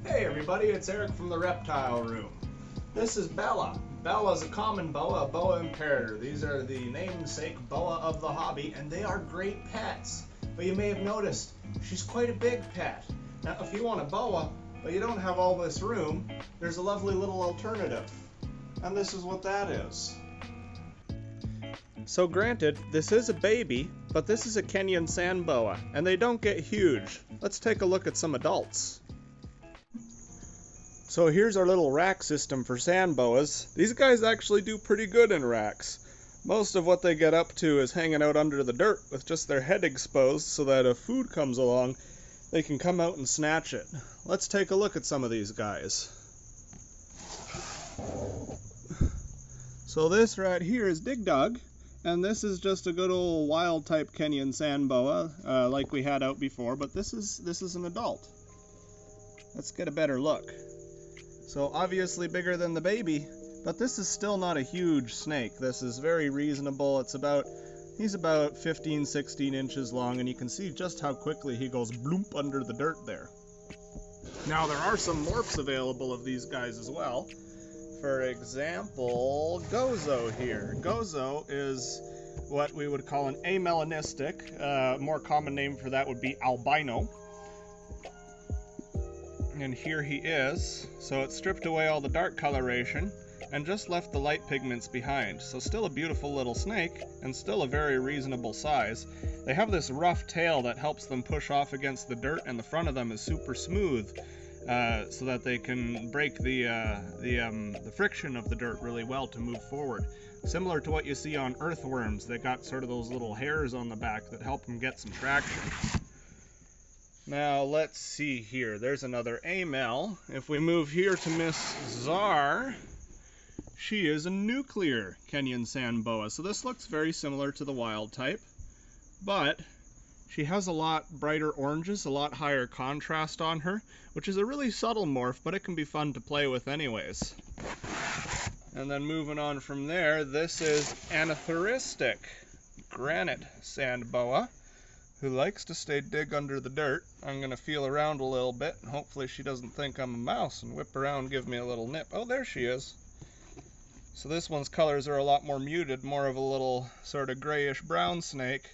Hey everybody, it's Eric from the Reptile Room. This is Bella. Bella's a common boa, a boa imperator. These are the namesake boa of the hobby, and they are great pets. But you may have noticed, she's quite a big pet. Now, if you want a boa, but you don't have all this room, there's a lovely little alternative. And this is what that is. So granted, this is a baby, but this is a Kenyan sand boa, and they don't get huge. Let's take a look at some adults. So here's our little rack system for sand boas. These guys actually do pretty good in racks. Most of what they get up to is hanging out under the dirt with just their head exposed so that if food comes along, they can come out and snatch it. Let's take a look at some of these guys. So this right here is Dig Dug, and this is just a good old wild type Kenyan sand boa like we had out before, but this is an adult. Let's get a better look. So obviously bigger than the baby, but this is still not a huge snake. This is very reasonable. He's about 15-16 inches long, and you can see just how quickly he goes bloop under the dirt there. Now there are some morphs available of these guys as well. For example, Gozo here. Gozo is what we would call an amelanistic. A more common name for that would be albino. And here he is. So it stripped away all the dark coloration and just left the light pigments behind. So still a beautiful little snake and still a very reasonable size. They have this rough tail that helps them push off against the dirt, and the front of them is super smooth so that they can break the friction of the dirt really well to move forward. Similar to what you see on earthworms, they got sort of those little hairs on the back that help them get some traction. Now let's see here, there's another amel. If we move here to Miss Czar, she is a nuclear Kenyan sand boa. So this looks very similar to the wild type, but she has a lot brighter oranges, a lot higher contrast on her, which is a really subtle morph, but it can be fun to play with anyways. And then moving on from there, this is anathoristic granite sand boa, who likes to stay dig under the dirt. I'm going to feel around a little bit, and hopefully she doesn't think I'm a mouse and whip around and give me a little nip. Oh, there she is. So this one's colors are a lot more muted, more of a little sort of grayish brown snake,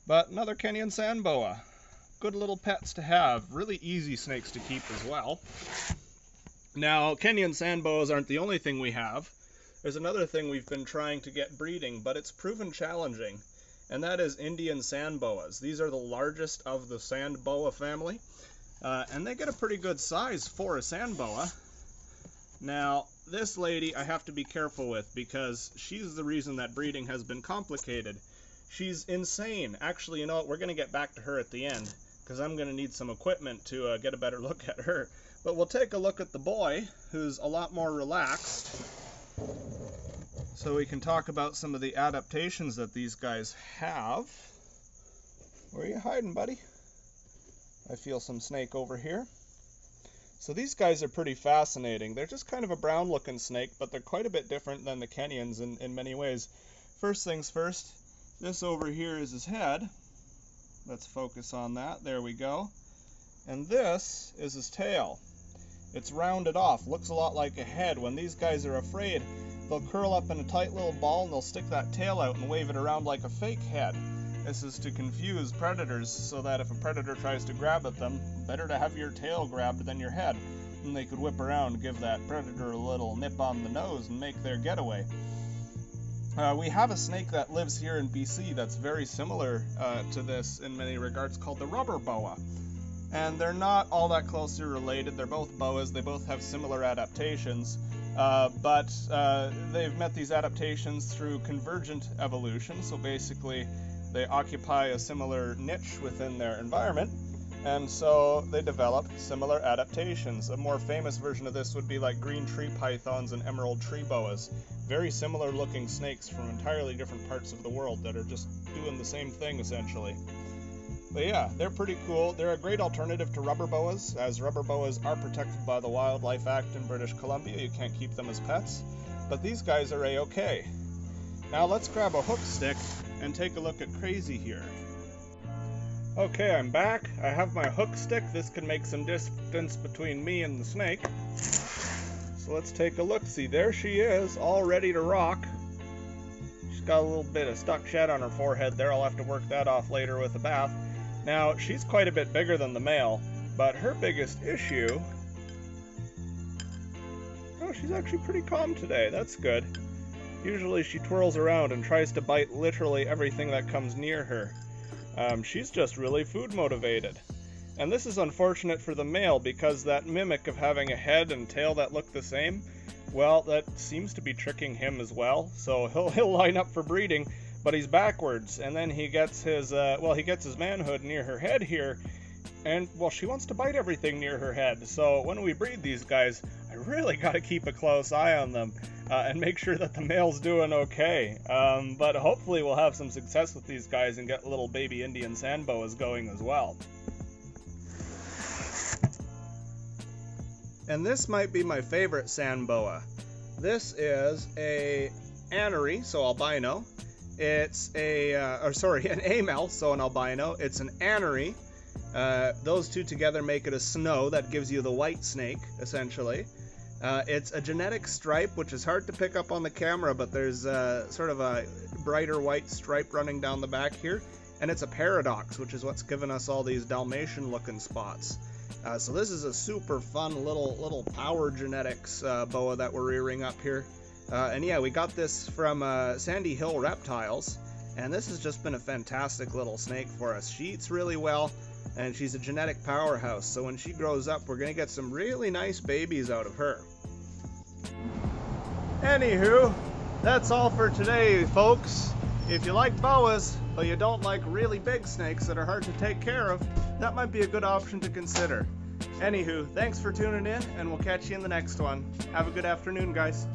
but another Kenyan sand boa. Good little pets to have, really easy snakes to keep as well. Now, Kenyan sand boas aren't the only thing we have. There's another thing we've been trying to get breeding, but it's proven challenging, and that is Indian sand boas. These are the largest of the sand boa family, and they get a pretty good size for a sand boa. Now, this lady I have to be careful with because she's the reason that breeding has been complicated. She's insane. Actually, you know what? We're going to get back to her at the end because I'm going to need some equipment to get a better look at her. But we'll take a look at the boy, who's a lot more relaxed, so we can talk about some of the adaptations that these guys have. Where are you hiding, buddy? I feel some snake over here. So these guys are pretty fascinating. They're just kind of a brown looking snake, but they're quite a bit different than the Kenyans in many ways. First things first, this over here is his head. Let's focus on that. There we go. And this is his tail. It's rounded off, looks a lot like a head. When these guys are afraid, they'll curl up in a tight little ball and they'll stick that tail out and wave it around like a fake head. This is to confuse predators so that if a predator tries to grab at them, better to have your tail grabbed than your head. And they could whip around and give that predator a little nip on the nose and make their getaway. We have a snake that lives here in BC that's very similar to this in many regards, called the rubber boa. And they're not all that closely related. They're both boas. They both have similar adaptations. But they've met these adaptations through convergent evolution. So basically, they occupy a similar niche within their environment. And so they develop similar adaptations. A more famous version of this would be like green tree pythons and emerald tree boas. Very similar looking snakes from entirely different parts of the world that are just doing the same thing essentially. But yeah, they're pretty cool. They're a great alternative to rubber boas, as rubber boas are protected by the Wildlife Act in British Columbia. You can't keep them as pets. But these guys are a-okay. Now let's grab a hook stick and take a look at Crazy here. Okay, I'm back. I have my hook stick. This can make some distance between me and the snake. So let's take a look-see. There she is, all ready to rock. She's got a little bit of stuck shed on her forehead there. I'll have to work that off later with a bath. Now, she's quite a bit bigger than the male, but her biggest issue... Oh, she's actually pretty calm today. That's good. Usually she twirls around and tries to bite literally everything that comes near her. She's just really food motivated. And this is unfortunate for the male because that mimic of having a head and tail that look the same, well, that seems to be tricking him as well. So he'll line up for breeding, but he's backwards, and then he gets his manhood near her head here, and well, she wants to bite everything near her head. So when we breed these guys, I really got to keep a close eye on them and make sure that the male's doing okay. But hopefully we'll have some success with these guys and get little baby Indian sand boas going as well. And this might be my favorite sand boa. This is a anery, so albino. It's an amel, so an albino. It's an anery. Those two together make it a snow that gives you the white snake, essentially. It's a genetic stripe, which is hard to pick up on the camera, but there's sort of a brighter white stripe running down the back here. And it's a paradox, which is what's given us all these Dalmatian-looking spots. So this is a super fun little power genetics boa that we're rearing up here. And yeah, we got this from Sandy Hill Reptiles, and this has just been a fantastic little snake for us. She eats really well, and she's a genetic powerhouse, so when she grows up, we're going to get some really nice babies out of her. Anywho, that's all for today, folks. If you like boas, but you don't like really big snakes that are hard to take care of, that might be a good option to consider. Anywho, thanks for tuning in, and we'll catch you in the next one. Have a good afternoon, guys.